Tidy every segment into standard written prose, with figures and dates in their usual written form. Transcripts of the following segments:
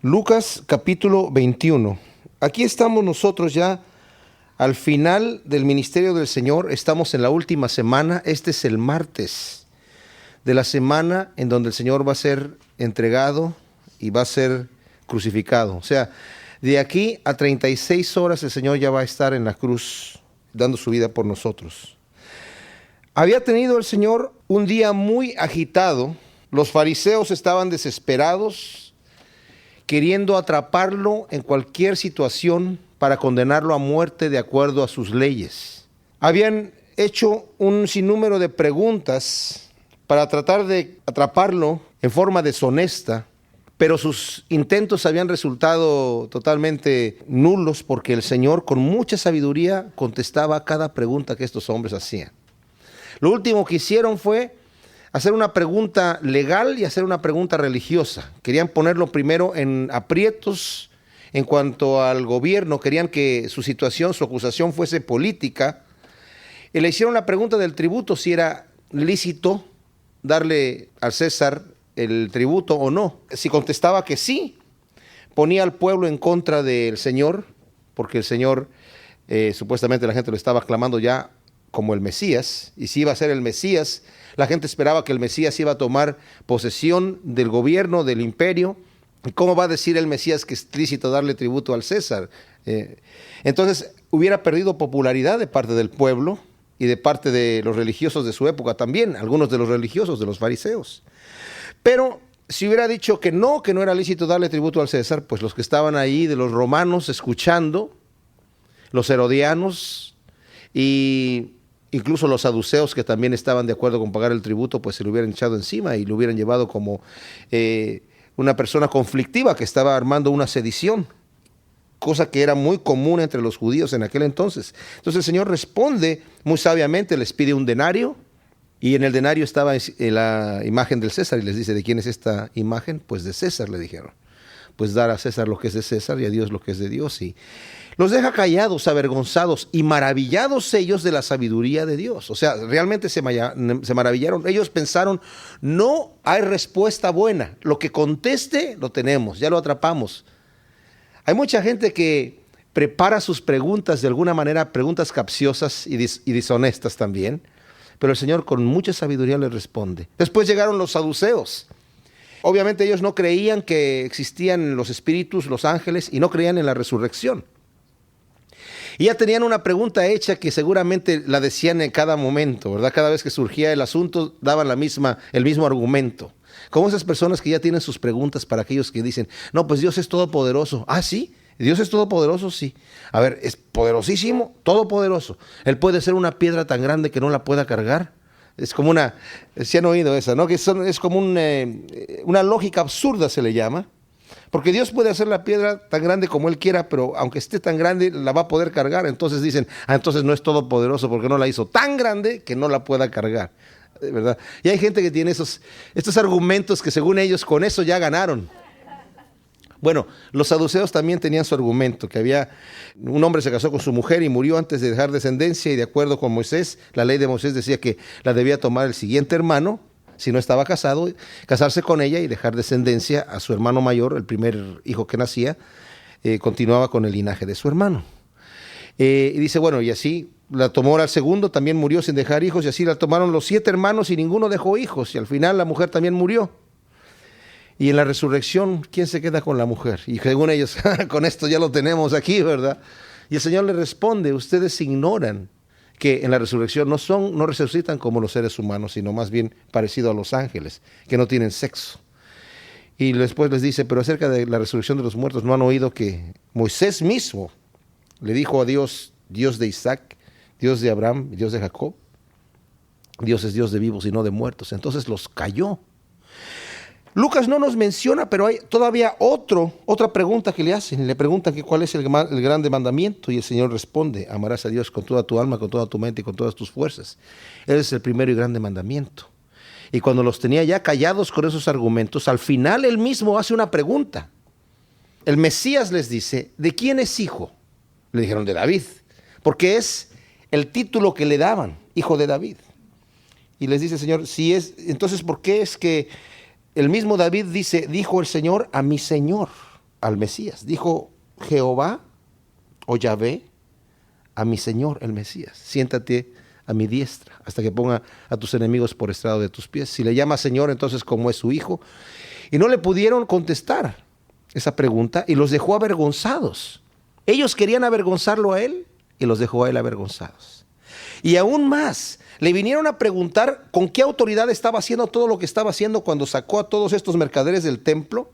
Lucas capítulo 21. Aquí estamos nosotros ya al final del ministerio del Señor. Estamos en la última semana. Este es el martes de la semana en donde el Señor va a ser entregado y va a ser crucificado. O sea, de aquí a 36 horas el Señor ya va a estar en la cruz dando su vida por nosotros. Había tenido el Señor un día muy agitado. Los fariseos estaban desesperados, queriendo atraparlo en cualquier situación para condenarlo a muerte de acuerdo a sus leyes. Habían hecho un sinnúmero de preguntas para tratar de atraparlo en forma deshonesta, pero sus intentos habían resultado totalmente nulos porque el Señor con mucha sabiduría contestaba a cada pregunta que estos hombres hacían. Lo último que hicieron fue hacer una pregunta legal y hacer una pregunta religiosa. Querían ponerlo primero en aprietos en cuanto al gobierno, querían que su situación, su acusación fuese política, y le hicieron la pregunta del tributo, si era lícito darle al César el tributo o no. Si contestaba que sí, ponía al pueblo en contra del Señor, porque el Señor, supuestamente la gente lo estaba aclamando ya como el Mesías, y si iba a ser el Mesías, la gente esperaba que el Mesías iba a tomar posesión del gobierno, del imperio. ¿Cómo va a decir el Mesías que es lícito darle tributo al César? Entonces hubiera perdido popularidad de parte del pueblo y de parte de los religiosos de su época también, algunos de los religiosos, de los fariseos. Pero si hubiera dicho que no era lícito darle tributo al César, pues los que estaban ahí de los romanos escuchando, los herodianos y incluso los saduceos, que también estaban de acuerdo con pagar el tributo, pues se lo hubieran echado encima y lo hubieran llevado como una persona conflictiva que estaba armando una sedición, cosa que era muy común entre los judíos en aquel entonces. Entonces el Señor responde muy sabiamente, les pide un denario, y en el denario estaba la imagen del César, y les dice, ¿de quién es esta imagen? Pues de César, le dijeron. Pues dar a César lo que es de César y a Dios lo que es de Dios. Y los deja callados, avergonzados y maravillados ellos de la sabiduría de Dios. O sea, realmente se maravillaron. Ellos pensaron, no hay respuesta buena. Lo que conteste, lo tenemos, ya lo atrapamos. Hay mucha gente que prepara sus preguntas de alguna manera, preguntas capciosas y deshonestas también, pero el Señor con mucha sabiduría les responde. Después llegaron los saduceos. Obviamente ellos no creían que existían los espíritus, los ángeles, y no creían en la resurrección. Y ya tenían una pregunta hecha que seguramente la decían en cada momento, ¿verdad? Cada vez que surgía el asunto, daban el mismo argumento. Como esas personas que ya tienen sus preguntas para aquellos que dicen, no, pues Dios es todopoderoso. ¿Ah, sí? ¿Dios es todopoderoso? Sí. A ver, es poderosísimo, todopoderoso. Él puede ser una piedra tan grande que no la pueda cargar. Es como si han oído esa, ¿no? Que es como una lógica absurda, se le llama. Porque Dios puede hacer la piedra tan grande como Él quiera, pero aunque esté tan grande, la va a poder cargar. Entonces dicen, entonces no es todopoderoso porque no la hizo tan grande que no la pueda cargar, ¿verdad? Y hay gente que tiene estos argumentos que según ellos con eso ya ganaron. Bueno, los saduceos también tenían su argumento, que un hombre se casó con su mujer y murió antes de dejar descendencia, y de acuerdo con Moisés, la ley de Moisés decía que la debía tomar el siguiente hermano, si no estaba casado, casarse con ella y dejar descendencia a su hermano mayor, el primer hijo que nacía, continuaba con el linaje de su hermano. Y dice, bueno, y así la tomó al segundo, también murió sin dejar hijos, y así la tomaron los 7 hermanos y ninguno dejó hijos, y al final la mujer también murió. Y en la resurrección, ¿quién se queda con la mujer? Y según ellos, con esto ya lo tenemos aquí, ¿verdad? Y el Señor le responde, ustedes ignoran que en la resurrección no resucitan como los seres humanos, sino más bien parecido a los ángeles, que no tienen sexo. Y después les dice, pero acerca de la resurrección de los muertos, ¿no han oído que Moisés mismo le dijo a Dios, Dios de Isaac, Dios de Abraham, Dios de Jacob? Dios es Dios de vivos y no de muertos. Entonces los calló. Lucas no nos menciona, pero hay todavía otra pregunta que le hacen. Le preguntan que cuál es el grande mandamiento, y el Señor responde, amarás a Dios con toda tu alma, con toda tu mente y con todas tus fuerzas. Ese es el primero y grande mandamiento. Y cuando los tenía ya callados con esos argumentos, al final él mismo hace una pregunta. El Mesías les dice, ¿de quién es hijo? Le dijeron, de David, porque es el título que le daban, hijo de David. Y les dice el Señor, entonces ¿por qué es que el mismo David dice, dijo el Señor a mi Señor? al Mesías. Dijo Jehová o Yahvé a mi Señor, el Mesías: siéntate a mi diestra hasta que ponga a tus enemigos por estrado de tus pies. Si le llama Señor, entonces ¿cómo es su hijo? Y no le pudieron contestar esa pregunta y los dejó avergonzados. Ellos querían avergonzarlo a él y los dejó a él avergonzados. Y aún más, le vinieron a preguntar con qué autoridad estaba haciendo todo lo que estaba haciendo cuando sacó a todos estos mercaderes del templo,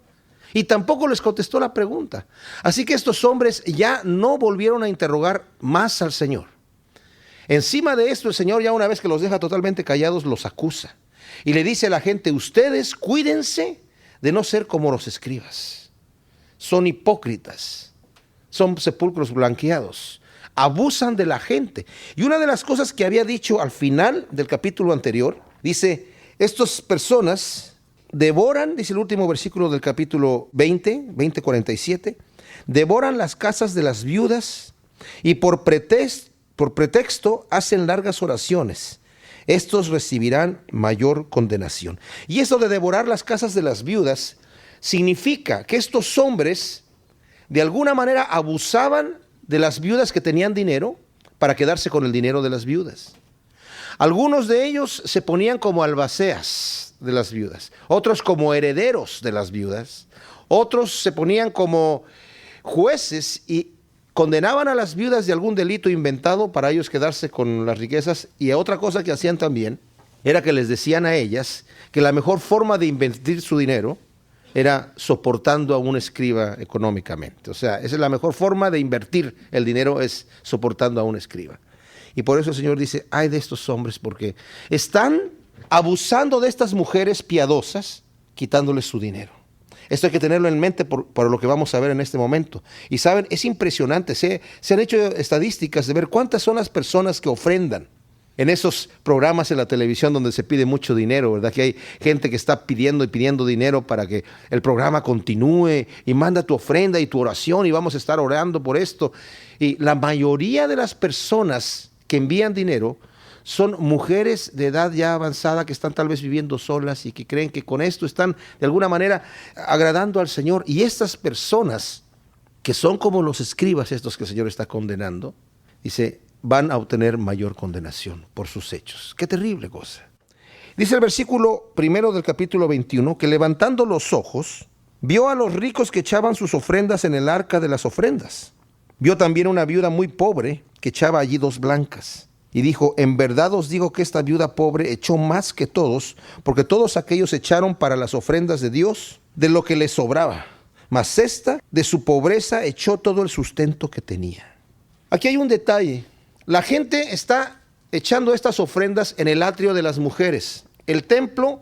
y tampoco les contestó la pregunta. Así que estos hombres ya no volvieron a interrogar más al Señor. Encima de esto, el Señor, ya una vez que los deja totalmente callados, los acusa y le dice a la gente: ustedes cuídense de no ser como los escribas. Son hipócritas, son sepulcros blanqueados, abusan de la gente. Y una de las cosas que había dicho al final del capítulo anterior, dice: estas personas devoran, dice el último versículo del capítulo 20:47, devoran las casas de las viudas y por pretexto hacen largas oraciones. Estos recibirán mayor condenación. Y eso de devorar las casas de las viudas significa que estos hombres de alguna manera abusaban de las viudas que tenían dinero para quedarse con el dinero de las viudas. Algunos de ellos se ponían como albaceas de las viudas, otros como herederos de las viudas, otros se ponían como jueces y condenaban a las viudas de algún delito inventado para ellos quedarse con las riquezas. Y otra cosa que hacían también era que les decían a ellas que la mejor forma de invertir su dinero era soportando a un escriba económicamente. O sea, esa es la mejor forma de invertir el dinero, es soportando a un escriba. Y por eso el Señor dice: ay de estos hombres, porque están abusando de estas mujeres piadosas, quitándoles su dinero. Esto hay que tenerlo en mente por lo que vamos a ver en este momento. Y saben, es impresionante, se han hecho estadísticas de ver cuántas son las personas que ofrendan en esos programas en la televisión donde se pide mucho dinero, ¿verdad? Que hay gente que está pidiendo y pidiendo dinero para que el programa continúe, y manda tu ofrenda y tu oración y vamos a estar orando por esto. Y la mayoría de las personas que envían dinero son mujeres de edad ya avanzada que están tal vez viviendo solas y que creen que con esto están de alguna manera agradando al Señor. Y estas personas que son como los escribas, estos que el Señor está condenando, dice, van a obtener mayor condenación por sus hechos. Qué terrible cosa. Dice el versículo 1 del capítulo 21, que levantando los ojos, vio a los ricos que echaban sus ofrendas en el arca de las ofrendas. Vio también una viuda muy pobre que echaba allí 2 blancas. Y dijo: en verdad os digo que esta viuda pobre echó más que todos, porque todos aquellos echaron para las ofrendas de Dios de lo que les sobraba. Mas esta de su pobreza echó todo el sustento que tenía. Aquí hay un detalle. La gente está echando estas ofrendas en el atrio de las mujeres. El templo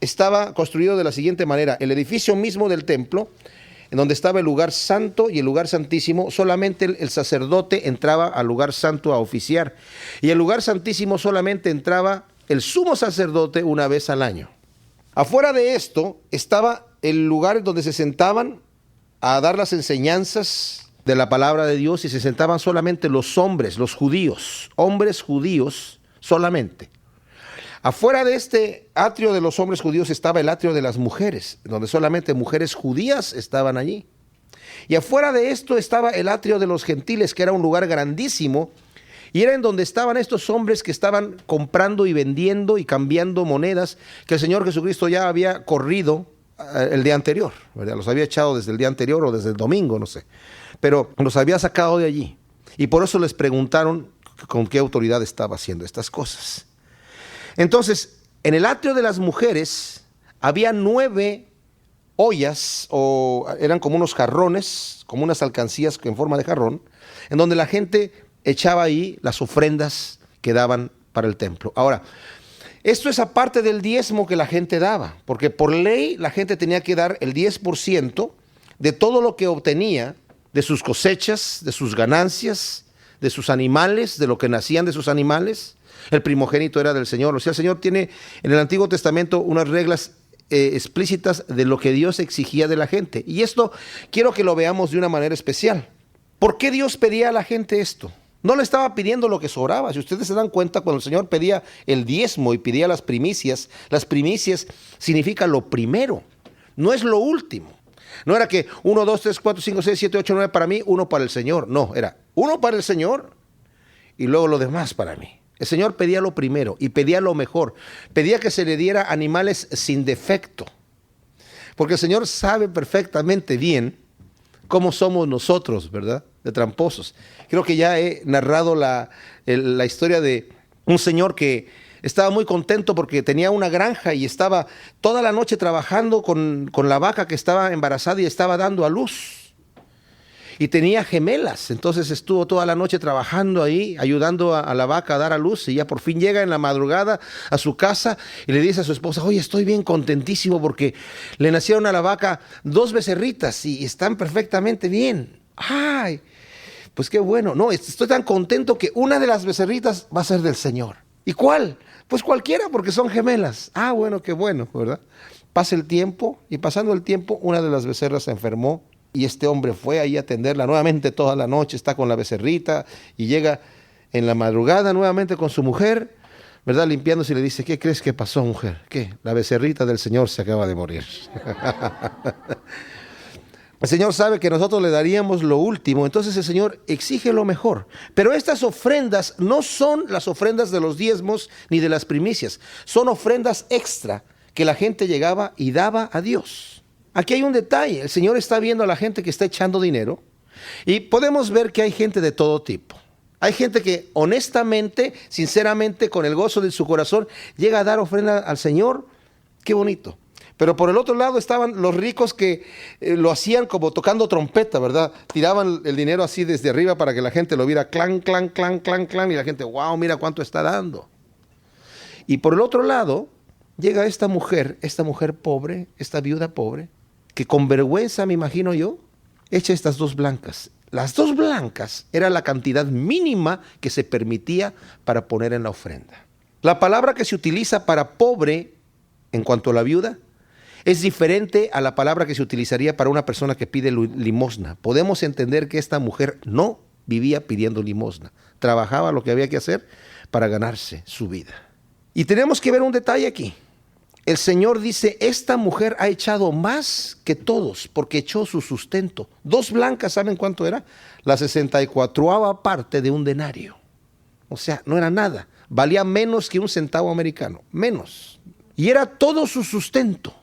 estaba construido de la siguiente manera: el edificio mismo del templo, en donde estaba el lugar santo y el lugar santísimo, solamente el sacerdote entraba al lugar santo a oficiar. Y el lugar santísimo solamente entraba el sumo sacerdote una vez al año. Afuera de esto estaba el lugar donde se sentaban a dar las enseñanzas de la palabra de Dios, y se sentaban solamente los hombres, los judíos, hombres judíos solamente. Afuera de este atrio de los hombres judíos estaba el atrio de las mujeres, donde solamente mujeres judías estaban allí. Y afuera de esto estaba el atrio de los gentiles, que era un lugar grandísimo, y era en donde estaban estos hombres que estaban comprando y vendiendo y cambiando monedas que el Señor Jesucristo ya había corrido el día anterior, ¿verdad? Los había echado desde el día anterior o desde el domingo, no sé, pero los había sacado de allí. Y por eso les preguntaron con qué autoridad estaba haciendo estas cosas. Entonces, en el atrio de las mujeres había 9 ollas, o eran como unos jarrones, como unas alcancías en forma de jarrón, en donde la gente echaba ahí las ofrendas que daban para el templo. Ahora, esto es aparte del diezmo que la gente daba, porque por ley la gente tenía que dar el 10% de todo lo que obtenía de sus cosechas, de sus ganancias, de sus animales, de lo que nacían de sus animales. El primogénito era del Señor. O sea, el Señor tiene en el Antiguo Testamento unas reglas explícitas de lo que Dios exigía de la gente. Y esto quiero que lo veamos de una manera especial. ¿Por qué Dios pedía a la gente esto? No le estaba pidiendo lo que sobraba. Si ustedes se dan cuenta, cuando el Señor pedía el diezmo y pedía las primicias significa lo primero, no es lo último. No era que 1, 2, 3, 4, 5, 6, 7, 8, 9 para mí, 1 para el Señor. No, era 1 para el Señor y luego lo demás para mí. El Señor pedía lo primero y pedía lo mejor. Pedía que se le diera animales sin defecto. Porque el Señor sabe perfectamente bien cómo somos nosotros, ¿verdad? De tramposos. Creo que ya he narrado la historia de un señor que estaba muy contento porque tenía una granja y estaba toda la noche trabajando con la vaca que estaba embarazada y estaba dando a luz. Y tenía gemelas, entonces estuvo toda la noche trabajando ahí, ayudando a la vaca a dar a luz, y ya por fin llega en la madrugada a su casa y le dice a su esposa: oye, estoy bien contentísimo porque le nacieron a la vaca 2 becerritas y están perfectamente bien. Ay, pues qué bueno. No, estoy tan contento que una de las becerritas va a ser del Señor. ¿Y cuál? Pues cualquiera, porque son gemelas. Ah, bueno, qué bueno, ¿verdad? Pasa el tiempo y pasando el tiempo una de las becerras se enfermó. Y este hombre fue ahí a atenderla nuevamente toda la noche, está con la becerrita y llega en la madrugada nuevamente con su mujer, ¿verdad? Limpiándose y le dice: ¿qué crees que pasó, mujer? ¿Qué? La becerrita del Señor se acaba de morir. El Señor sabe que nosotros le daríamos lo último, entonces el Señor exige lo mejor. Pero estas ofrendas no son las ofrendas de los diezmos ni de las primicias, son ofrendas extra que la gente llegaba y daba a Dios. Aquí hay un detalle: el Señor está viendo a la gente que está echando dinero y podemos ver que hay gente de todo tipo. Hay gente que honestamente, sinceramente, con el gozo de su corazón, llega a dar ofrenda al Señor. Qué bonito. Pero por el otro lado estaban los ricos que lo hacían como tocando trompeta, ¿verdad? Tiraban el dinero así desde arriba para que la gente lo viera, clan, clan, clan, clan, clan, y la gente: wow, mira cuánto está dando. Y por el otro lado llega esta mujer pobre, esta viuda pobre, que con vergüenza, me imagino yo, echa estas 2 blancas. Las 2 blancas era la cantidad mínima que se permitía para poner en la ofrenda. La palabra que se utiliza para pobre en cuanto a la viuda es diferente a la palabra que se utilizaría para una persona que pide limosna. Podemos entender que esta mujer no vivía pidiendo limosna, trabajaba lo que había que hacer para ganarse su vida. Y tenemos que ver un detalle aquí. El Señor dice: esta mujer ha echado más que todos porque echó su sustento. 2 blancas, ¿saben cuánto era? La 64ª parte de un denario. O sea, no era nada. Valía menos que un centavo americano. Menos. Y era todo su sustento.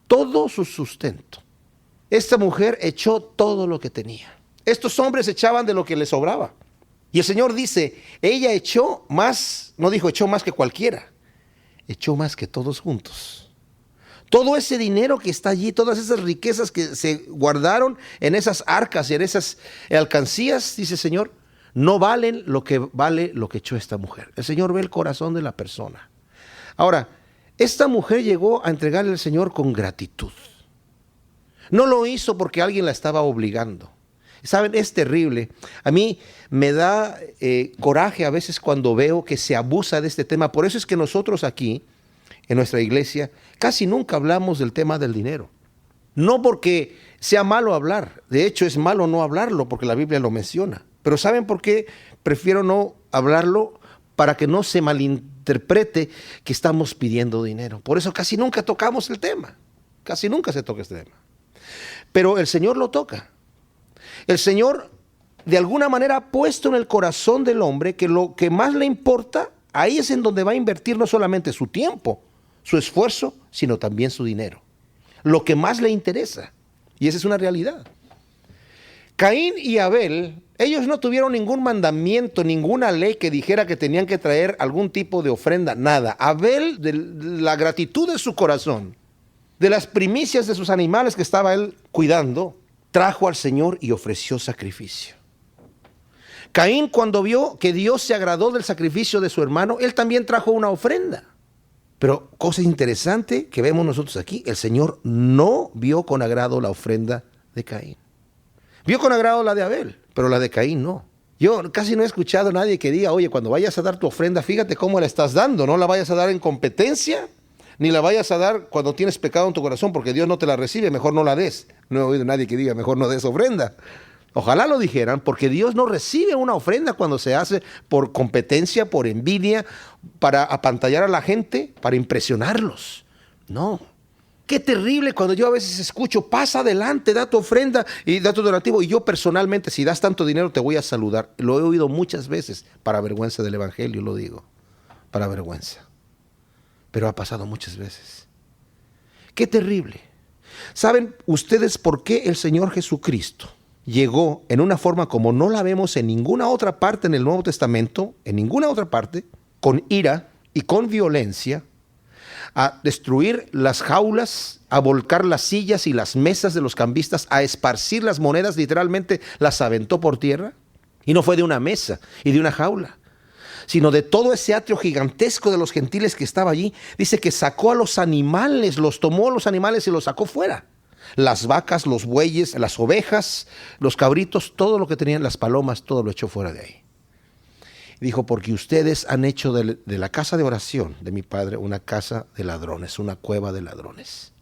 Todo su sustento. Esta mujer echó todo lo que tenía. Estos hombres echaban de lo que les sobraba. Y el Señor dice: ella echó más, no dijo echó más que cualquiera. Echó más que todos juntos. Todo ese dinero que está allí, todas esas riquezas que se guardaron en esas arcas y en esas alcancías, dice el Señor, no valen lo que vale lo que echó esta mujer. El Señor ve el corazón de la persona. Ahora, esta mujer llegó a entregarle al Señor con gratitud. No lo hizo porque alguien la estaba obligando. Saben, es terrible. A mí me da coraje a veces cuando veo que se abusa de este tema. Por eso es que nosotros aquí, en nuestra iglesia, casi nunca hablamos del tema del dinero. No porque sea malo hablar. De hecho, es malo no hablarlo porque la Biblia lo menciona. Pero ¿saben por qué prefiero no hablarlo? Para que no se malinterprete que estamos pidiendo dinero. Por eso casi nunca tocamos el tema. Casi nunca se toca este tema. Pero el Señor lo toca. El Señor de alguna manera ha puesto en el corazón del hombre que lo que más le importa, ahí es en donde va a invertir no solamente su tiempo, su esfuerzo, sino también su dinero. Lo que más le interesa. Y esa es una realidad. Caín y Abel, ellos no tuvieron ningún mandamiento, ninguna ley que dijera que tenían que traer algún tipo de ofrenda, nada. Abel, de la gratitud de su corazón, de las primicias de sus animales que estaba él cuidando, trajo al Señor y ofreció sacrificio. Caín, cuando vio que Dios se agradó del sacrificio de su hermano, él también trajo una ofrenda. Pero cosa interesante que vemos nosotros aquí, el Señor no vio con agrado la ofrenda de Caín. Vio con agrado la de Abel, pero la de Caín no. Yo casi no he escuchado a nadie que diga: oye, cuando vayas a dar tu ofrenda, fíjate cómo la estás dando, no la vayas a dar en competencia, ni la vayas a dar cuando tienes pecado en tu corazón, porque Dios no te la recibe, mejor no la des. No he oído a nadie que diga: mejor no des ofrenda. Ojalá lo dijeran, porque Dios no recibe una ofrenda cuando se hace por competencia, por envidia, para apantallar a la gente, para impresionarlos. No. Qué terrible cuando yo a veces escucho, pasa adelante, da tu ofrenda y da tu donativo. Y yo personalmente, si das tanto dinero, te voy a saludar. Lo he oído muchas veces, para vergüenza del evangelio lo digo, para vergüenza. Pero ha pasado muchas veces. Qué terrible. ¿Saben ustedes por qué el Señor Jesucristo llegó en una forma como no la vemos en ninguna otra parte en el Nuevo Testamento, en ninguna otra parte, con ira y con violencia, a destruir las jaulas, a volcar las sillas y las mesas de los cambistas, a esparcir las monedas, literalmente las aventó por tierra? Y no fue de una mesa y de una jaula, sino de todo ese atrio gigantesco de los gentiles que estaba allí. Dice que sacó a los animales, los tomó a los animales y los sacó fuera. Las vacas, los bueyes, las ovejas, los cabritos, todo lo que tenían, las palomas, todo lo echó fuera de ahí. Dijo, porque ustedes han hecho de la casa de oración de mi Padre una casa de ladrones, una cueva de ladrones.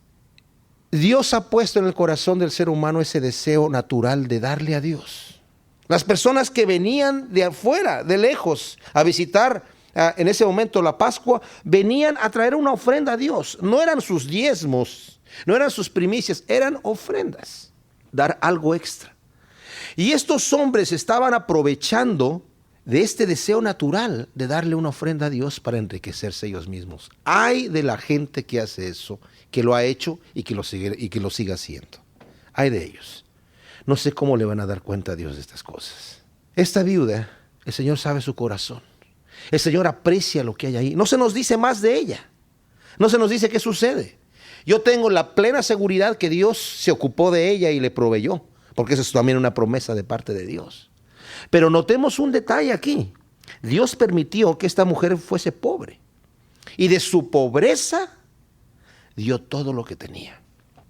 Dios ha puesto en el corazón del ser humano ese deseo natural de darle a Dios. Las personas que venían de afuera, de lejos, a visitar en ese momento la Pascua, venían a traer una ofrenda a Dios. No eran sus diezmos, no eran sus primicias, eran ofrendas, dar algo extra. Y estos hombres estaban aprovechando de este deseo natural de darle una ofrenda a Dios para enriquecerse ellos mismos. Ay de la gente que hace eso, que lo ha hecho y que lo siga haciendo. Ay de ellos. No sé cómo le van a dar cuenta a Dios de estas cosas. Esta viuda, el Señor sabe su corazón. El Señor aprecia lo que hay ahí. No se nos dice más de ella. No se nos dice qué sucede. Yo tengo la plena seguridad que Dios se ocupó de ella y le proveyó, porque eso es también una promesa de parte de Dios. Pero notemos un detalle aquí. Dios permitió que esta mujer fuese pobre. Y de su pobreza dio todo lo que tenía.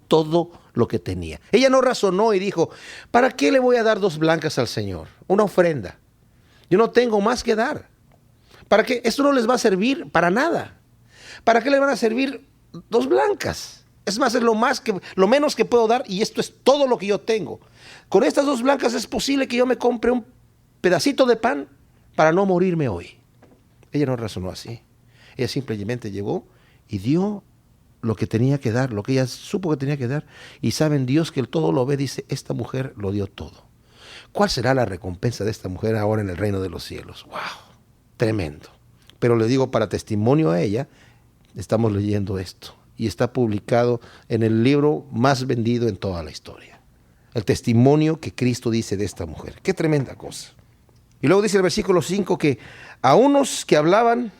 Todo lo que tenía. Ella no razonó y dijo, ¿para qué le voy a dar 2 blancas al Señor? Una ofrenda. Yo no tengo más que dar. ¿Para qué? Esto no les va a servir para nada. ¿Para qué le van a servir 2 blancas? Es más, es lo menos que puedo dar y esto es todo lo que yo tengo. Con estas 2 blancas es posible que yo me compre un pedacito de pan para no morirme hoy. Ella no razonó así. Ella simplemente llegó y dio lo que tenía que dar, lo que ella supo que tenía que dar. Y saben, Dios que el todo lo ve, dice, esta mujer lo dio todo. ¿Cuál será la recompensa de esta mujer ahora en el reino de los cielos? ¡Wow! Tremendo. Pero le digo, para testimonio a ella, estamos leyendo esto. Y está publicado en el libro más vendido en toda la historia. El testimonio que Cristo dice de esta mujer. ¡Qué tremenda cosa! Y luego dice el versículo 5 que a unos que hablaban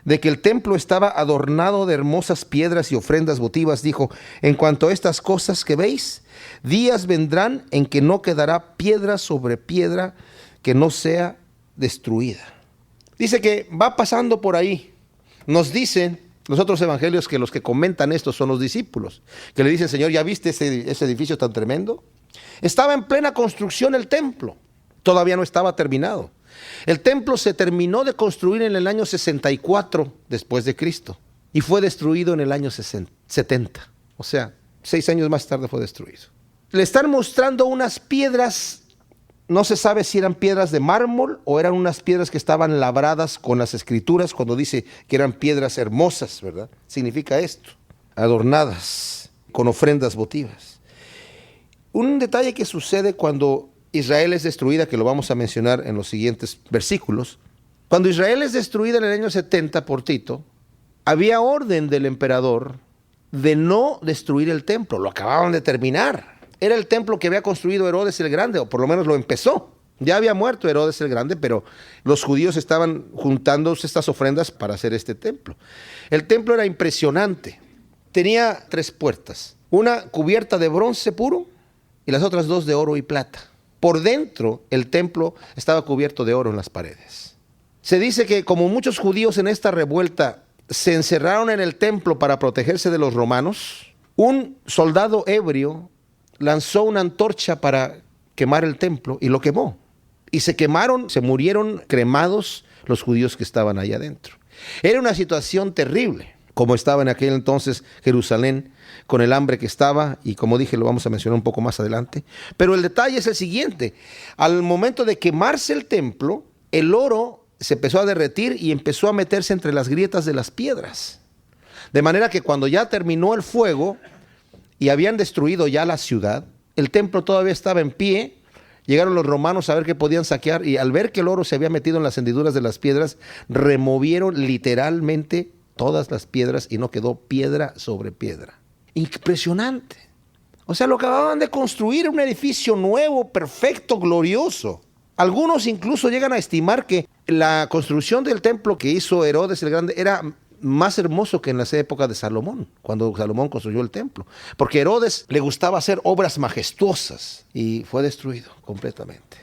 de que el templo estaba adornado de hermosas piedras y ofrendas votivas, dijo, en cuanto a estas cosas que veis, días vendrán en que no quedará piedra sobre piedra que no sea destruida. Dice que va pasando por ahí. Nos dicen los otros evangelios que los que comentan esto son los discípulos, que le dicen, Señor, ¿ya viste ese edificio tan tremendo? Estaba en plena construcción el templo. Todavía no estaba terminado. El templo se terminó de construir en el año 64 después de Cristo y fue destruido en el año 70. O sea, 6 años más tarde fue destruido. Le están mostrando unas piedras, no se sabe si eran piedras de mármol o eran unas piedras que estaban labradas con las escrituras, cuando dice que eran piedras hermosas, ¿verdad? Significa esto, adornadas con ofrendas votivas. Un detalle que sucede cuando Israel es destruida, que lo vamos a mencionar en los siguientes versículos. Cuando Israel es destruida en el año 70 por Tito, había orden del emperador de no destruir el templo. Lo acababan de terminar. Era el templo que había construido Herodes el Grande, o por lo menos lo empezó. Ya había muerto Herodes el Grande, pero los judíos estaban juntando estas ofrendas para hacer este templo. El templo era impresionante. Tenía 3 puertas. Una cubierta de bronce puro y las otras 2 de oro y plata. Por dentro, el templo estaba cubierto de oro en las paredes. Se dice que como muchos judíos en esta revuelta se encerraron en el templo para protegerse de los romanos, un soldado ebrio lanzó una antorcha para quemar el templo y lo quemó. Y se quemaron, se murieron cremados los judíos que estaban allá adentro. Era una situación terrible, como estaba en aquel entonces Jerusalén, con el hambre que estaba, y como dije, lo vamos a mencionar un poco más adelante. Pero el detalle es el siguiente: al momento de quemarse el templo, el oro se empezó a derretir y empezó a meterse entre las grietas de las piedras. De manera que cuando ya terminó el fuego, y habían destruido ya la ciudad. El templo todavía estaba en pie. Llegaron los romanos a ver qué podían saquear y al ver que el oro se había metido en las hendiduras de las piedras, removieron literalmente todas las piedras y no quedó piedra sobre piedra. Impresionante. O sea, lo acababan de construir, un edificio nuevo, perfecto, glorioso. Algunos incluso llegan a estimar que la construcción del templo que hizo Herodes el Grande era más hermoso que en las épocas de Salomón, cuando Salomón construyó el templo. Porque a Herodes le gustaba hacer obras majestuosas y fue destruido completamente.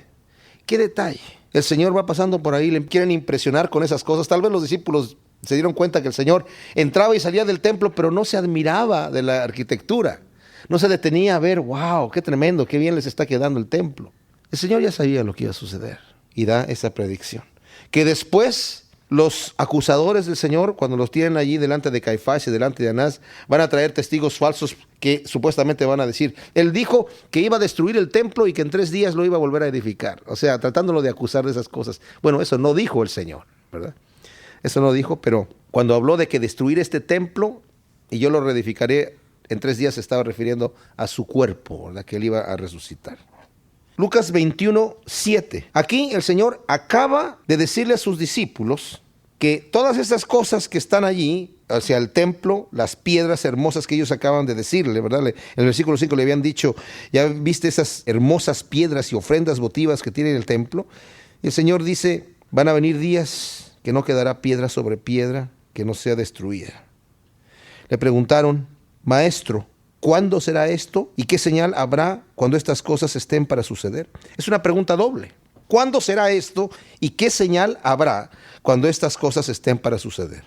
¿Qué detalle? El Señor va pasando por ahí, le quieren impresionar con esas cosas. Tal vez los discípulos se dieron cuenta que el Señor entraba y salía del templo, pero no se admiraba de la arquitectura. No se detenía a ver, wow, qué tremendo, qué bien les está quedando el templo. El Señor ya sabía lo que iba a suceder y da esa predicción. Que después los acusadores del Señor, cuando los tienen allí delante de Caifás y delante de Anás, van a traer testigos falsos que supuestamente van a decir, él dijo que iba a destruir el templo y que en 3 días lo iba a volver a edificar. O sea, tratándolo de acusar de esas cosas. Bueno, eso no dijo el Señor, ¿verdad? Eso no dijo, pero cuando habló de que destruir este templo y yo lo reedificaré en 3 días, se estaba refiriendo a su cuerpo, ¿verdad? Que él iba a resucitar. Lucas 21:7. Aquí el Señor acaba de decirle a sus discípulos que todas estas cosas que están allí, hacia el templo, las piedras hermosas que ellos acaban de decirle, ¿verdad? En el versículo 5 le habían dicho, ya viste esas hermosas piedras y ofrendas votivas que tiene el templo. Y el Señor dice, van a venir días que no quedará piedra sobre piedra que no sea destruida. Le preguntaron, Maestro, ¿cuándo será esto? ¿Y qué señal habrá cuando estas cosas estén para suceder? Es una pregunta doble. ¿Cuándo será esto? ¿Y qué señal habrá cuando estas cosas estén para suceder?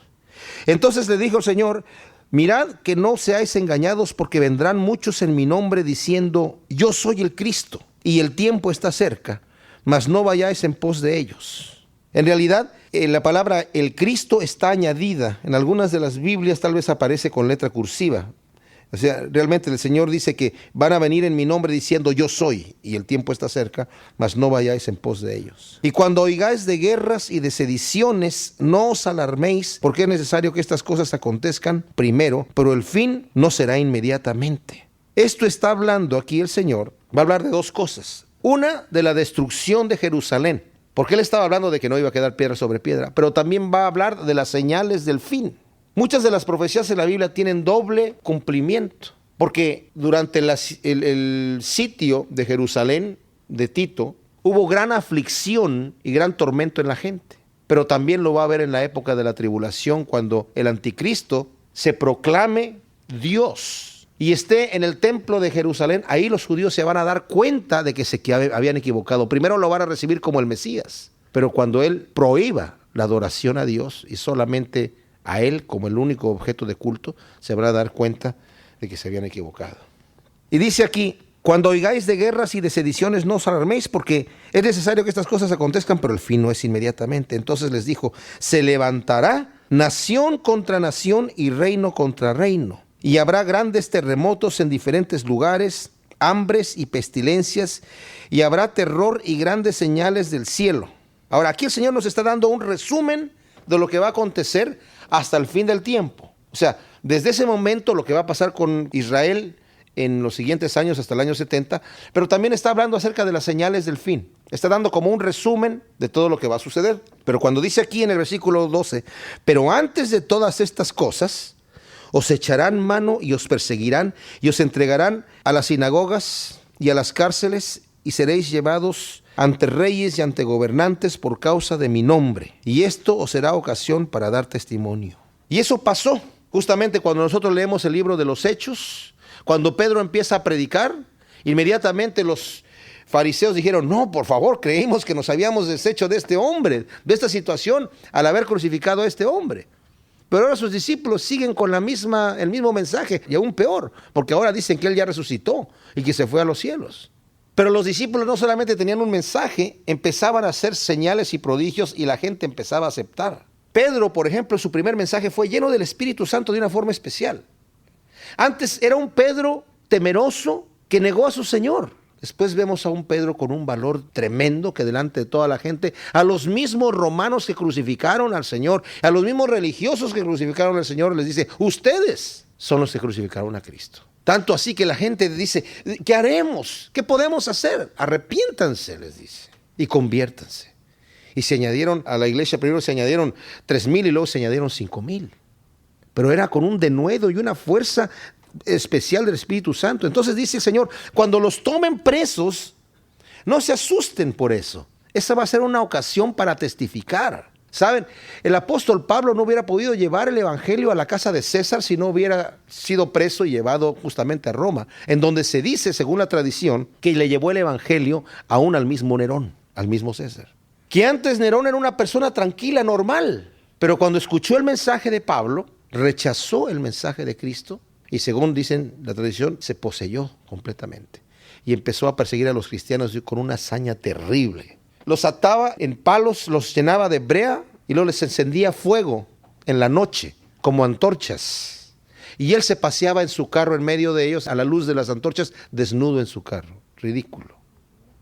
Entonces le dijo el Señor, mirad que no seáis engañados porque vendrán muchos en mi nombre diciendo, yo soy el Cristo y el tiempo está cerca, mas no vayáis en pos de ellos. En realidad, la palabra el Cristo está añadida. En algunas de las Biblias tal vez aparece con letra cursiva. O sea, realmente el Señor dice que van a venir en mi nombre diciendo yo soy y el tiempo está cerca, mas no vayáis en pos de ellos. Y cuando oigáis de guerras y de sediciones, no os alarméis, porque es necesario que estas cosas acontezcan primero, pero el fin no será inmediatamente. Esto está hablando aquí el Señor, va a hablar de 2 cosas. Una, de la destrucción de Jerusalén, porque él estaba hablando de que no iba a quedar piedra sobre piedra, pero también va a hablar de las señales del fin. Muchas de las profecías en la Biblia tienen doble cumplimiento, porque durante el sitio de Jerusalén de Tito hubo gran aflicción y gran tormento en la gente, pero también lo va a haber en la época de la tribulación cuando el anticristo se proclame Dios y esté en el templo de Jerusalén. Ahí los judíos se van a dar cuenta de que se habían equivocado. Primero lo van a recibir como el Mesías, pero cuando él prohíba la adoración a Dios y solamente a él como el único objeto de culto, se van a dar cuenta de que se habían equivocado. Y dice aquí, cuando oigáis de guerras y de sediciones, no os alarméis, porque es necesario que estas cosas acontezcan, pero el fin no es inmediatamente. Entonces les dijo, se levantará nación contra nación y reino contra reino, y habrá grandes terremotos en diferentes lugares, hambres y pestilencias, y habrá terror y grandes señales del cielo. Ahora, aquí el Señor nos está dando un resumen de lo que va a acontecer hasta el fin del tiempo. O sea, desde ese momento lo que va a pasar con Israel en los siguientes años hasta el año 70, pero también está hablando acerca de las señales del fin. Está dando como un resumen de todo lo que va a suceder. Pero cuando dice aquí en el versículo 12, pero antes de todas estas cosas, os echarán mano y os perseguirán y os entregarán a las sinagogas y a las cárceles y seréis llevados ante reyes y ante gobernantes por causa de mi nombre. Y esto os será ocasión para dar testimonio. Y eso pasó justamente cuando nosotros leemos el libro de los Hechos. Cuando Pedro empieza a predicar, inmediatamente los fariseos dijeron, no, por favor, creímos que nos habíamos deshecho de este hombre, de esta situación, al haber crucificado a este hombre. Pero ahora sus discípulos siguen con el mismo mensaje, y aún peor, porque ahora dicen que él ya resucitó y que se fue a los cielos. Pero los discípulos no solamente tenían un mensaje, empezaban a hacer señales y prodigios y la gente empezaba a aceptar. Pedro, por ejemplo, su primer mensaje fue lleno del Espíritu Santo de una forma especial. Antes era un Pedro temeroso que negó a su Señor. Después vemos a un Pedro con un valor tremendo que delante de toda la gente, a los mismos romanos que crucificaron al Señor, a los mismos religiosos que crucificaron al Señor, les dice, ustedes son los que crucificaron a Cristo. Tanto así que la gente dice, ¿qué haremos? ¿Qué podemos hacer? Arrepiéntanse, les dice, y conviértanse. Y se añadieron a la iglesia, primero se añadieron 3,000 y luego se añadieron 5,000. Pero era con un denuedo y una fuerza especial del Espíritu Santo. Entonces dice el Señor, cuando los tomen presos, no se asusten por eso. Esa va a ser una ocasión para testificar. ¿Saben? El apóstol Pablo no hubiera podido llevar el evangelio a la casa de César si no hubiera sido preso y llevado justamente a Roma, en donde se dice, según la tradición, que le llevó el evangelio aún al mismo Nerón, al mismo César. Que antes Nerón era una persona tranquila, normal, pero cuando escuchó el mensaje de Pablo, rechazó el mensaje de Cristo y, según dicen la tradición, se poseyó completamente y empezó a perseguir a los cristianos con una hazaña terrible. Los ataba en palos, los llenaba de brea y luego les encendía fuego en la noche como antorchas. Y él se paseaba en su carro en medio de ellos a la luz de las antorchas, desnudo en su carro. Ridículo.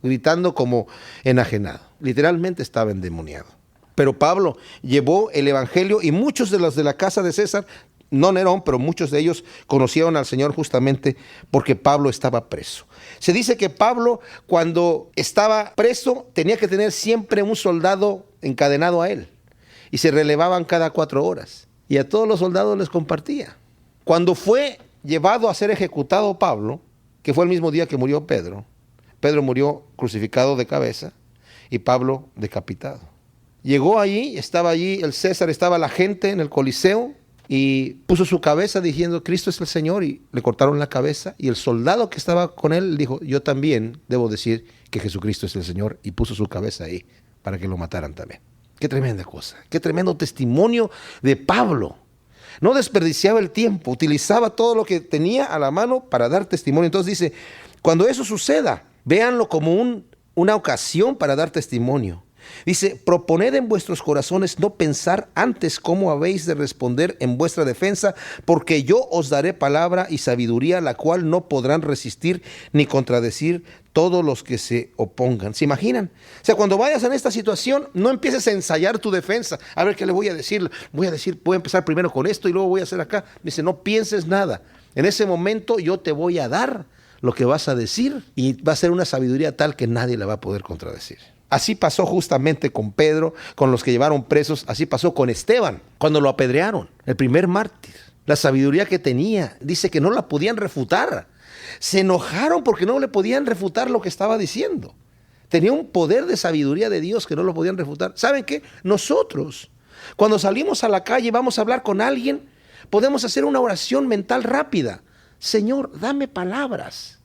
Gritando como enajenado. Literalmente estaba endemoniado. Pero Pablo llevó el evangelio y muchos de los de la casa de César, no Nerón, pero muchos de ellos conocieron al Señor justamente porque Pablo estaba preso. Se dice que Pablo, cuando estaba preso, tenía que tener siempre un soldado encadenado a él. Y se relevaban cada 4 horas. Y a todos los soldados les compartía. Cuando fue llevado a ser ejecutado Pablo, que fue el mismo día que murió Pedro, Pedro murió crucificado de cabeza y Pablo decapitado. Llegó allí, estaba allí el César, estaba la gente en el Coliseo, y puso su cabeza diciendo, Cristo es el Señor, y le cortaron la cabeza, y el soldado que estaba con él dijo, yo también debo decir que Jesucristo es el Señor, y puso su cabeza ahí para que lo mataran también. Qué tremenda cosa, qué tremendo testimonio de Pablo. No desperdiciaba el tiempo, utilizaba todo lo que tenía a la mano para dar testimonio. Entonces dice, cuando eso suceda, véanlo como una ocasión para dar testimonio. Dice, proponed en vuestros corazones no pensar antes cómo habéis de responder en vuestra defensa, porque yo os daré palabra y sabiduría, la cual no podrán resistir ni contradecir todos los que se opongan. ¿Se imaginan? O sea, cuando vayas en esta situación, no empieces a ensayar tu defensa. A ver, ¿qué le voy a decir? Voy a empezar primero con esto y luego voy a hacer acá. Dice, no pienses nada. En ese momento yo te voy a dar lo que vas a decir y va a ser una sabiduría tal que nadie la va a poder contradecir. Así pasó justamente con Pedro, con los que llevaron presos, así pasó con Esteban, cuando lo apedrearon, el primer mártir. La sabiduría que tenía, dice que no la podían refutar. Se enojaron porque no le podían refutar lo que estaba diciendo. Tenía un poder de sabiduría de Dios que no lo podían refutar. ¿Saben qué? Nosotros, cuando salimos a la calle y vamos a hablar con alguien, podemos hacer una oración mental rápida. Señor, dame palabras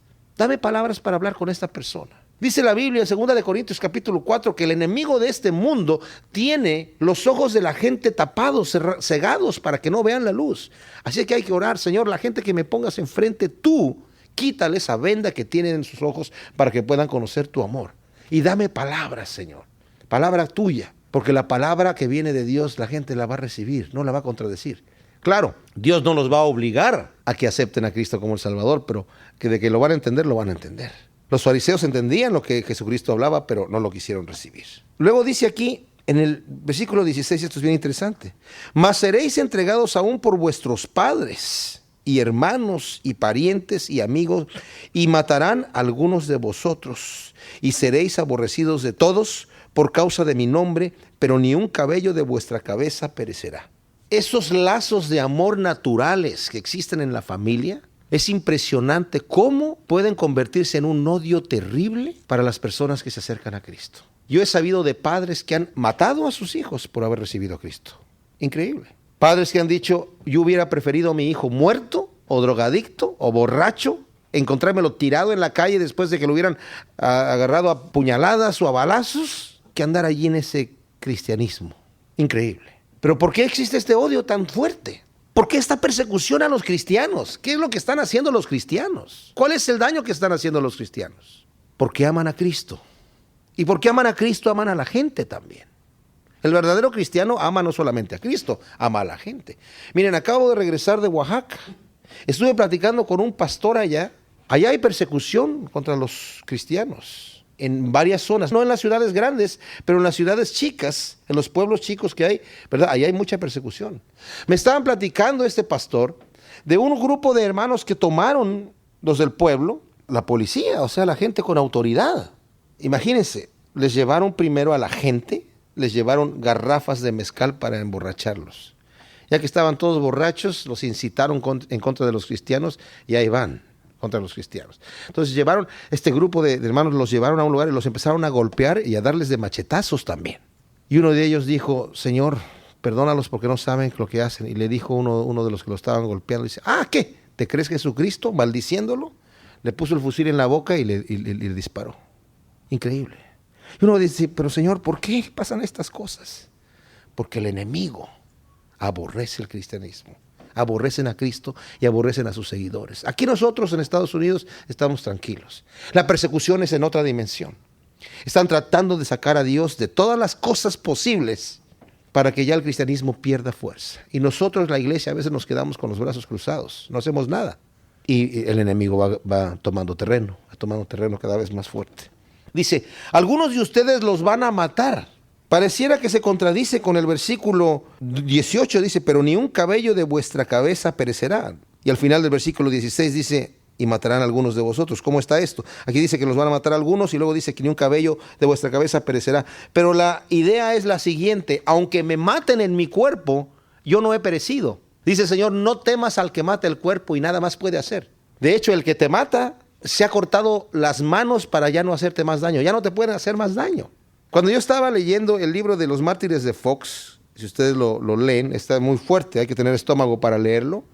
para hablar con esta persona. Dice la Biblia en 2 Corintios capítulo 4 que el enemigo de este mundo tiene los ojos de la gente tapados, cegados para que no vean la luz. Así que hay que orar, Señor, la gente que me pongas enfrente, tú quítale esa venda que tienen en sus ojos para que puedan conocer tu amor. Y dame palabras, Señor, palabra tuya, porque la palabra que viene de Dios la gente la va a recibir, no la va a contradecir. Claro, Dios no los va a obligar a que acepten a Cristo como el Salvador, pero que de que lo van a entender, lo van a entender. Los fariseos entendían lo que Jesucristo hablaba, pero no lo quisieron recibir. Luego dice aquí, en el versículo 16, esto es bien interesante. Mas seréis entregados aún por vuestros padres y hermanos y parientes y amigos, y matarán a algunos de vosotros, y seréis aborrecidos de todos por causa de mi nombre, pero ni un cabello de vuestra cabeza perecerá. Esos lazos de amor naturales que existen en la familia, es impresionante cómo pueden convertirse en un odio terrible para las personas que se acercan a Cristo. Yo he sabido de padres que han matado a sus hijos por haber recibido a Cristo. Increíble. Padres que han dicho, yo hubiera preferido a mi hijo muerto, o drogadicto, o borracho, encontrármelo tirado en la calle después de que lo hubieran agarrado a puñaladas o a balazos, que andar allí en ese cristianismo. Increíble. Pero ¿por qué existe este odio tan fuerte? ¿Por qué esta persecución a los cristianos? ¿Qué es lo que están haciendo los cristianos? ¿Cuál es el daño que están haciendo los cristianos? Porque aman a Cristo. Y porque aman a Cristo, aman a la gente también. El verdadero cristiano ama no solamente a Cristo, ama a la gente. Miren, acabo de regresar de Oaxaca. Estuve platicando con un pastor allá. Allá hay persecución contra los cristianos en varias zonas, no en las ciudades grandes, pero en las ciudades chicas, en los pueblos chicos que hay, ¿verdad? Allá hay mucha persecución. Me estaban platicando este pastor de un grupo de hermanos que tomaron los del pueblo, la policía, o sea, la gente con autoridad. Imagínense, les llevaron primero a la gente, les llevaron garrafas de mezcal para emborracharlos. Ya que estaban todos borrachos, los incitaron en contra de los cristianos y ahí van, contra los cristianos. Entonces llevaron, este grupo de hermanos los llevaron a un lugar y los empezaron a golpear y a darles de machetazos también. Y uno de ellos dijo, Señor, perdónalos porque no saben lo que hacen. Y le dijo uno de los que lo estaban golpeando, dice, ¿qué? ¿Te crees Jesucristo? Maldiciéndolo. Le puso el fusil en la boca y le disparó. Increíble. Y uno dice, pero Señor, ¿por qué pasan estas cosas? Porque el enemigo aborrece el cristianismo, aborrecen a Cristo y aborrecen a sus seguidores. Aquí nosotros en Estados Unidos estamos tranquilos. La persecución es en otra dimensión. Están tratando de sacar a Dios de todas las cosas posibles para que ya el cristianismo pierda fuerza. Y nosotros, la iglesia, a veces nos quedamos con los brazos cruzados, no hacemos nada. Y el enemigo va tomando terreno cada vez más fuerte. Dice, algunos de ustedes los van a matar. Pareciera que se contradice con el versículo 18, dice, pero ni un cabello de vuestra cabeza perecerá. Y al final del versículo 16 dice, y matarán a algunos de vosotros. ¿Cómo está esto? Aquí dice que los van a matar a algunos y luego dice que ni un cabello de vuestra cabeza perecerá. Pero la idea es la siguiente, aunque me maten en mi cuerpo, yo no he perecido. Dice el Señor, no temas al que mata el cuerpo y nada más puede hacer. De hecho, el que te mata se ha cortado las manos para ya no hacerte más daño. Ya no te pueden hacer más daño. Cuando yo estaba leyendo el libro de los mártires de Fox, si ustedes lo leen, está muy fuerte, hay que tener estómago para leerlo.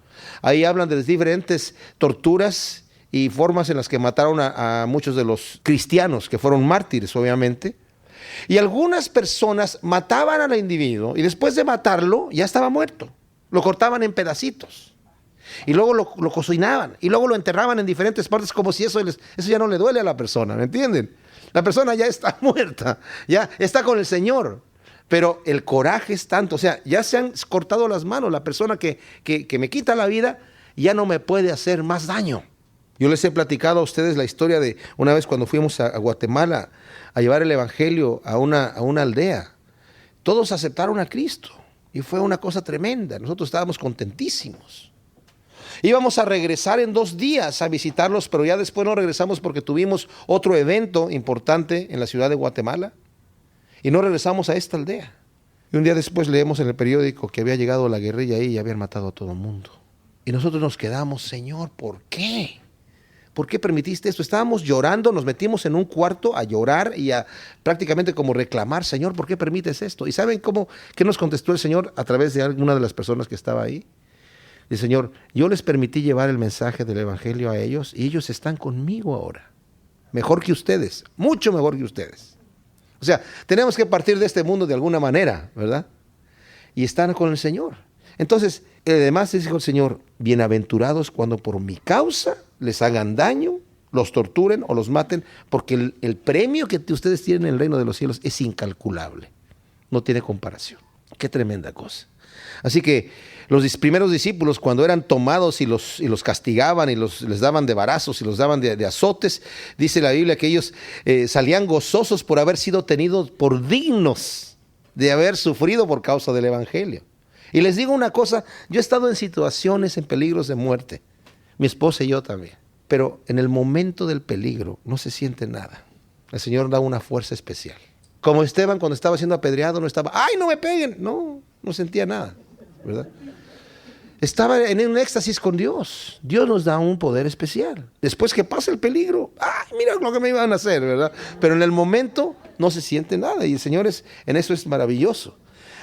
Ahí hablan de las diferentes torturas y formas en las que mataron a muchos de los cristianos, que fueron mártires, obviamente. Y algunas personas mataban al individuo y después de matarlo ya estaba muerto. Lo cortaban en pedacitos. Y luego lo cocinaban y luego lo enterraban en diferentes partes como si eso ya no le duele a la persona, ¿me entienden? La persona ya está muerta, ya está con el Señor, pero el coraje es tanto, o sea, ya se han cortado las manos, la persona que me quita la vida ya no me puede hacer más daño. Yo les he platicado a ustedes la historia de una vez cuando fuimos a Guatemala a llevar el evangelio a una aldea. Todos aceptaron a Cristo y fue una cosa tremenda, nosotros estábamos contentísimos. Íbamos a regresar en 2 días a visitarlos, pero ya después no regresamos porque tuvimos otro evento importante en la ciudad de Guatemala y no regresamos a esta aldea. Y un día después leemos en el periódico que había llegado la guerrilla ahí y habían matado a todo el mundo. Y nosotros nos quedamos, Señor, ¿por qué? ¿Por qué permitiste esto? Estábamos llorando, nos metimos en un cuarto a llorar y a prácticamente como reclamar, Señor, ¿por qué permites esto? ¿Y saben qué nos contestó el Señor a través de alguna de las personas que estaba ahí? Dice, Señor, yo les permití llevar el mensaje del evangelio a ellos y ellos están conmigo ahora. Mejor que ustedes, mucho mejor que ustedes. O sea, tenemos que partir de este mundo de alguna manera, ¿verdad? Y están con el Señor. Entonces, además dijo el Señor, bienaventurados cuando por mi causa les hagan daño, los torturen o los maten, porque el premio que ustedes tienen en el reino de los cielos es incalculable. No tiene comparación. Qué tremenda cosa. Así que los primeros discípulos, cuando eran tomados y los castigaban y les daban de varazos y los daban de azotes, dice la Biblia que ellos salían gozosos por haber sido tenidos por dignos de haber sufrido por causa del evangelio. Y les digo una cosa, yo he estado en situaciones, en peligros de muerte, mi esposa y yo también, pero en el momento del peligro no se siente nada. El Señor da una fuerza especial. Como Esteban cuando estaba siendo apedreado no estaba, ¡ay, no me peguen! No sentía nada, ¿verdad? Estaba en un éxtasis con Dios. Dios nos da un poder especial. Después que pasa el peligro, ¡ay, mira lo que me iban a hacer!, ¿verdad? Pero en el momento no se siente nada y el Señor en eso es maravilloso.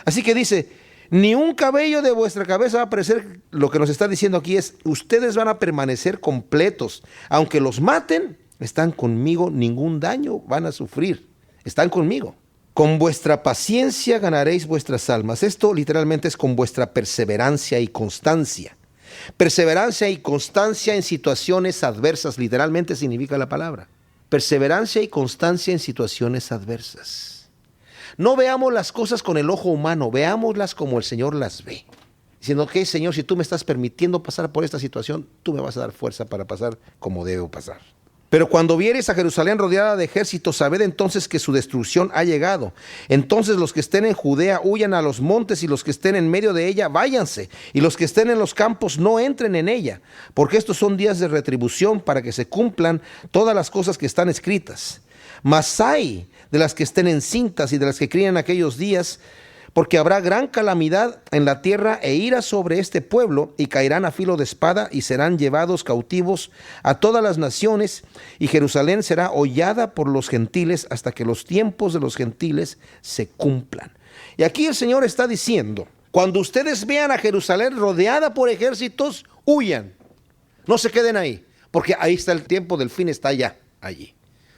Así que dice, ni un cabello de vuestra cabeza va a perecer. Lo que nos está diciendo aquí es, ustedes van a permanecer completos. Aunque los maten, están conmigo, ningún daño van a sufrir. Están conmigo. Con vuestra paciencia ganaréis vuestras almas. Esto literalmente es con vuestra perseverancia y constancia. Perseverancia y constancia en situaciones adversas, literalmente significa la palabra. Perseverancia y constancia en situaciones adversas. No veamos las cosas con el ojo humano, veámoslas como el Señor las ve. Diciendo, ok, Señor, si tú me estás permitiendo pasar por esta situación, tú me vas a dar fuerza para pasar como debo pasar. Pero cuando viereis a Jerusalén rodeada de ejércitos, sabed entonces que su destrucción ha llegado. Entonces los que estén en Judea huyan a los montes, y los que estén en medio de ella váyanse, y los que estén en los campos no entren en ella, porque estos son días de retribución para que se cumplan todas las cosas que están escritas. Mas ay de las que estén encintas y de las que críen en aquellos días, porque habrá gran calamidad en la tierra e ira sobre este pueblo, y caerán a filo de espada y serán llevados cautivos a todas las naciones, y Jerusalén será hollada por los gentiles hasta que los tiempos de los gentiles se cumplan. Y aquí el Señor está diciendo, cuando ustedes vean a Jerusalén rodeada por ejércitos, huyan, no se queden ahí, porque ahí está el tiempo del fin, está ya allí,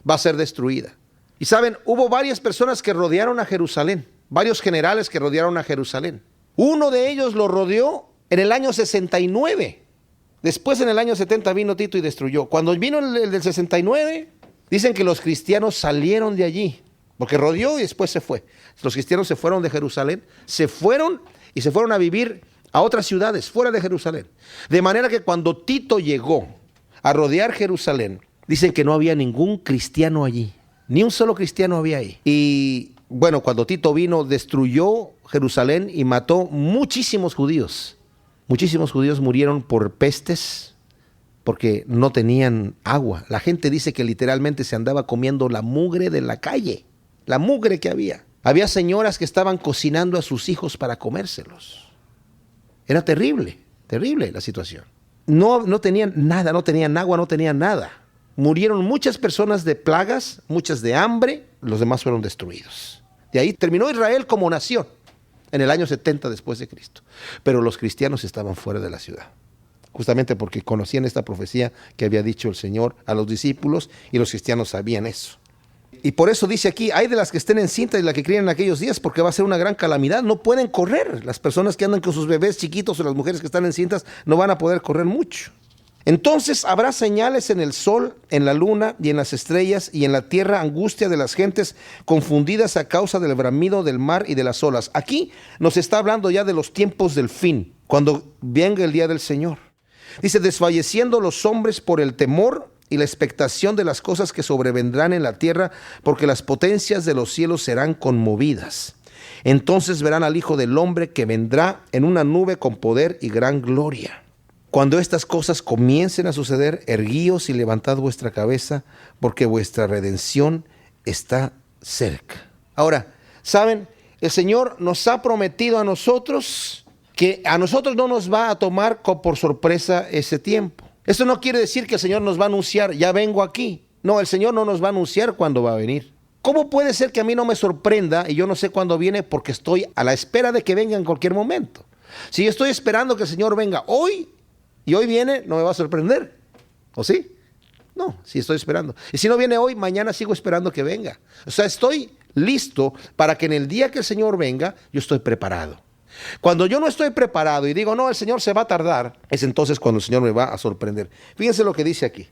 va a ser destruida. Y saben, hubo varias personas que rodearon a Jerusalén, varios generales que rodearon a Jerusalén. Uno de ellos lo rodeó en el año 69. Después, en el año 70, vino Tito y destruyó. Cuando vino el del 69, dicen que los cristianos salieron de allí, porque rodeó y después se fue. Los cristianos se fueron de Jerusalén, se fueron a vivir a otras ciudades fuera de Jerusalén. De manera que cuando Tito llegó a rodear Jerusalén, dicen que no había ningún cristiano allí. Ni un solo cristiano había ahí. Y bueno, cuando Tito vino, destruyó Jerusalén y mató muchísimos judíos. Muchísimos judíos murieron por pestes porque no tenían agua. La gente dice que literalmente se andaba comiendo la mugre de la calle, la mugre que había. Había señoras que estaban cocinando a sus hijos para comérselos. Era terrible, terrible la situación. No tenían nada, no tenían agua, no tenían nada. Murieron muchas personas de plagas, muchas de hambre, los demás fueron destruidos. De ahí terminó Israel como nación en el año 70 después de Cristo. Pero los cristianos estaban fuera de la ciudad, justamente porque conocían esta profecía que había dicho el Señor a los discípulos, y los cristianos sabían eso. Y por eso dice aquí, hay de las que estén encintas y las que críen en aquellos días, porque va a ser una gran calamidad. No pueden correr. Las personas que andan con sus bebés chiquitos o las mujeres que están encintas no van a poder correr mucho. Entonces habrá señales en el sol, en la luna y en las estrellas, y en la tierra angustia de las gentes confundidas a causa del bramido del mar y de las olas. Aquí nos está hablando ya de los tiempos del fin, cuando venga el día del Señor. Dice, desfalleciendo los hombres por el temor y la expectación de las cosas que sobrevendrán en la tierra, porque las potencias de los cielos serán conmovidas. Entonces verán al Hijo del Hombre que vendrá en una nube con poder y gran gloria. Cuando estas cosas comiencen a suceder, erguíos y levantad vuestra cabeza, porque vuestra redención está cerca. Ahora, ¿saben? El Señor nos ha prometido a nosotros que a nosotros no nos va a tomar por sorpresa ese tiempo. Esto no quiere decir que el Señor nos va a anunciar, ya vengo aquí. No, el Señor no nos va a anunciar cuándo va a venir. ¿Cómo puede ser que a mí no me sorprenda y yo no sé cuándo viene, porque estoy a la espera de que venga en cualquier momento? Si yo estoy esperando que el Señor venga hoy, y hoy viene, no me va a sorprender, ¿o sí? No, sí estoy esperando. Y si no viene hoy, mañana sigo esperando que venga. O sea, estoy listo para que en el día que el Señor venga, yo estoy preparado. Cuando yo no estoy preparado y digo, no, el Señor se va a tardar, es entonces cuando el Señor me va a sorprender. Fíjense lo que dice aquí.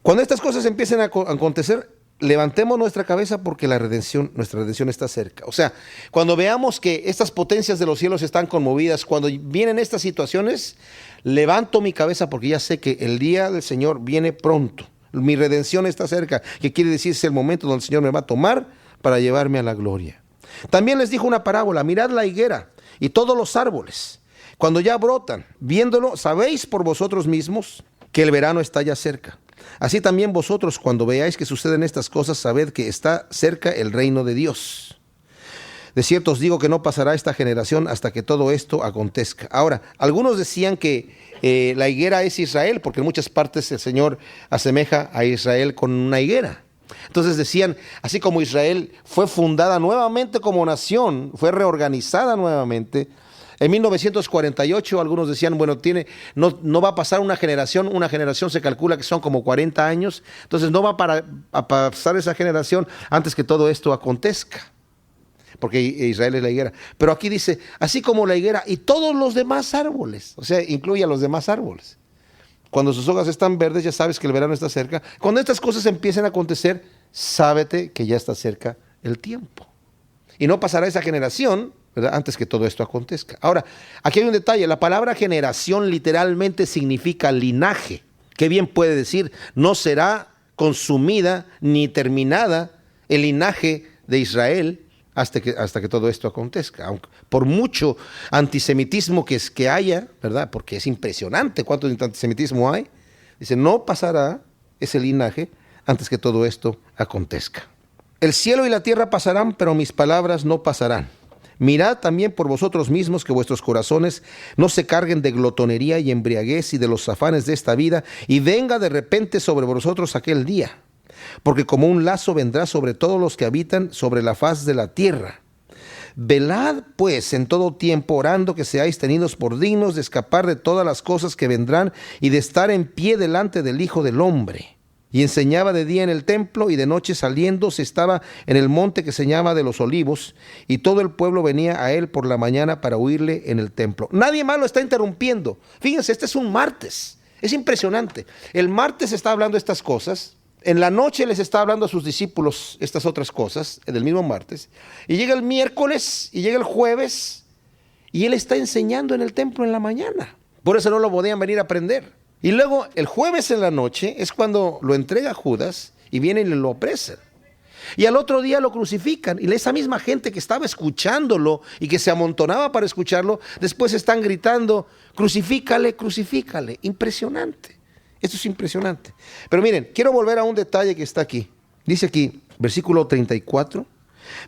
Cuando estas cosas empiecen a acontecer, levantemos nuestra cabeza, porque nuestra redención está cerca. O sea, cuando veamos que estas potencias de los cielos están conmovidas, cuando vienen estas situaciones, levanto mi cabeza, porque ya sé que el día del Señor viene pronto. Mi redención está cerca, que quiere decir es el momento donde el Señor me va a tomar para llevarme a la gloria. También les dijo una parábola: mirad la higuera y todos los árboles, cuando ya brotan, viéndolo, sabéis por vosotros mismos que el verano está ya cerca. Así también vosotros, cuando veáis que suceden estas cosas, sabed que está cerca el reino de Dios. De cierto os digo que no pasará esta generación hasta que todo esto acontezca. Ahora, algunos decían que la higuera es Israel, porque en muchas partes el Señor asemeja a Israel con una higuera. Entonces decían, así como Israel fue fundada nuevamente como nación, fue reorganizada nuevamente, en 1948 algunos decían, bueno, no va a pasar una generación se calcula que son como 40 años, entonces no va a pasar esa generación antes que todo esto acontezca, porque Israel es la higuera. Pero aquí dice, así como la higuera y todos los demás árboles, o sea, incluye a los demás árboles. Cuando sus hojas están verdes, ya sabes que el verano está cerca. Cuando estas cosas empiecen a acontecer, sábete que ya está cerca el tiempo. Y no pasará esa generación, ¿verdad?, antes que todo esto acontezca. Ahora, aquí hay un detalle. La palabra generación literalmente significa linaje. Qué bien puede decir, no será consumida ni terminada el linaje de Israel hasta que todo esto acontezca. Aunque, por mucho antisemitismo que haya, ¿verdad? Porque es impresionante cuánto antisemitismo hay. Dice, no pasará ese linaje antes que todo esto acontezca. El cielo y la tierra pasarán, pero mis palabras no pasarán. Mirad también por vosotros mismos que vuestros corazones no se carguen de glotonería y embriaguez y de los afanes de esta vida, y venga de repente sobre vosotros aquel día. Porque como un lazo vendrá sobre todos los que habitan sobre la faz de la tierra. Velad pues en todo tiempo, orando que seáis tenidos por dignos de escapar de todas las cosas que vendrán y de estar en pie delante del Hijo del Hombre. Y enseñaba de día en el templo, y de noche saliendo se estaba en el monte que se llama de los Olivos, y todo el pueblo venía a él por la mañana para oírle en el templo. Nadie más lo está interrumpiendo. Fíjense, este es un martes. Es impresionante. El martes está hablando estas cosas. En la noche les está hablando a sus discípulos estas otras cosas, en el mismo martes. Y llega el miércoles, y llega el jueves, y él está enseñando en el templo en la mañana. Por eso no lo podían venir a aprender. Y luego el jueves en la noche es cuando lo entrega Judas y vienen y lo apresan. Y al otro día lo crucifican. Y esa misma gente que estaba escuchándolo y que se amontonaba para escucharlo, después están gritando, crucifícale, crucifícale. Impresionante. Esto es impresionante. Pero miren, quiero volver a un detalle que está aquí. Dice aquí, versículo 34.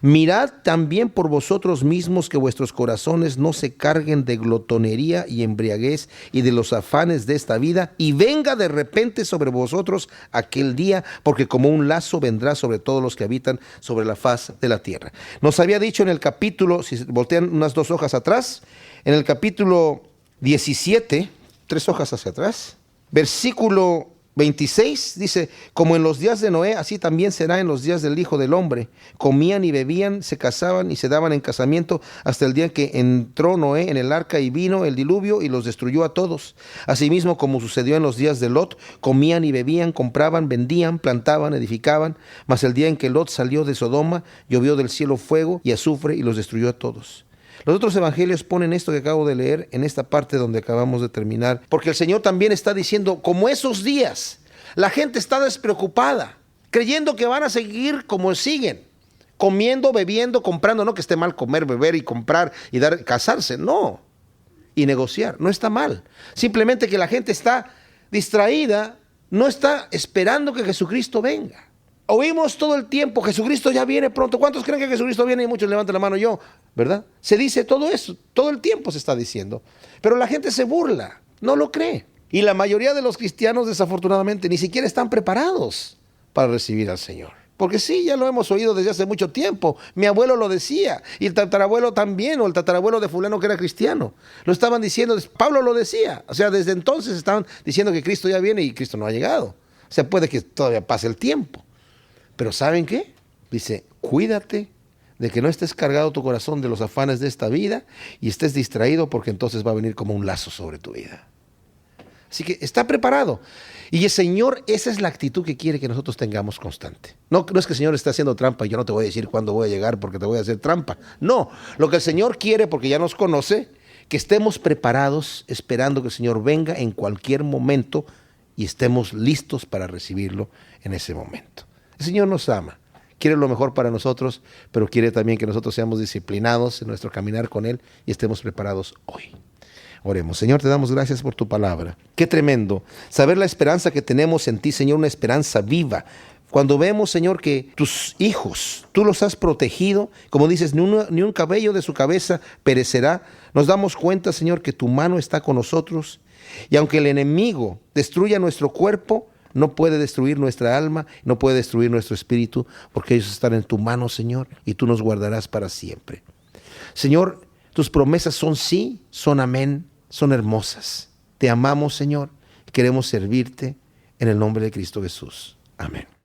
Mirad también por vosotros mismos que vuestros corazones no se carguen de glotonería y embriaguez y de los afanes de esta vida, y venga de repente sobre vosotros aquel día, porque como un lazo vendrá sobre todos los que habitan sobre la faz de la tierra. Nos había dicho en el capítulo, si voltean unas 2 hojas atrás, en el capítulo 17, 3 hojas hacia atrás, versículo 26 dice, como en los días de Noé, así también será en los días del Hijo del Hombre. Comían y bebían, se casaban y se daban en casamiento hasta el día en que entró Noé en el arca y vino el diluvio y los destruyó a todos. Asimismo, como sucedió en los días de Lot, comían y bebían, compraban, vendían, plantaban, edificaban. Mas el día en que Lot salió de Sodoma, llovió del cielo fuego y azufre y los destruyó a todos. Los otros evangelios ponen esto que acabo de leer en esta parte donde acabamos de terminar, porque el Señor también está diciendo, como esos días, la gente está despreocupada, creyendo que van a seguir como siguen, comiendo, bebiendo, comprando. No que esté mal comer, beber y comprar y casarse, no, y negociar, no está mal. Simplemente que la gente está distraída, no está esperando que Jesucristo venga. Oímos todo el tiempo, Jesucristo ya viene pronto. ¿Cuántos creen que Jesucristo viene? Y muchos levantan la mano, yo, ¿verdad? Se dice todo eso, todo el tiempo se está diciendo. Pero la gente se burla, no lo cree. Y la mayoría de los cristianos, desafortunadamente, ni siquiera están preparados para recibir al Señor. Porque sí, ya lo hemos oído desde hace mucho tiempo. Mi abuelo lo decía, y el tatarabuelo también, o el tatarabuelo de fulano que era cristiano. Lo estaban diciendo, Pablo lo decía. O sea, desde entonces estaban diciendo que Cristo ya viene y Cristo no ha llegado. O sea, puede que todavía pase el tiempo. Pero ¿saben qué? Dice, cuídate de que no estés cargado tu corazón de los afanes de esta vida y estés distraído, porque entonces va a venir como un lazo sobre tu vida. Así que está preparado. Y el Señor, esa es la actitud que quiere que nosotros tengamos constante. No es que el Señor esté haciendo trampa y yo no te voy a decir cuándo voy a llegar porque te voy a hacer trampa. No, lo que el Señor quiere, porque ya nos conoce, que estemos preparados esperando que el Señor venga en cualquier momento y estemos listos para recibirlo en ese momento. El Señor nos ama, quiere lo mejor para nosotros, pero quiere también que nosotros seamos disciplinados en nuestro caminar con Él y estemos preparados hoy. Oremos. Señor, te damos gracias por tu palabra. Qué tremendo saber la esperanza que tenemos en ti, Señor, una esperanza viva. Cuando vemos, Señor, que tus hijos, tú los has protegido, como dices, ni un cabello de su cabeza perecerá, nos damos cuenta, Señor, que tu mano está con nosotros. Y aunque el enemigo destruya nuestro cuerpo, no puede destruir nuestra alma, no puede destruir nuestro espíritu, porque ellos están en tu mano, Señor, y tú nos guardarás para siempre. Señor, tus promesas son sí, son amén, son hermosas. Te amamos, Señor, y queremos servirte en el nombre de Cristo Jesús. Amén.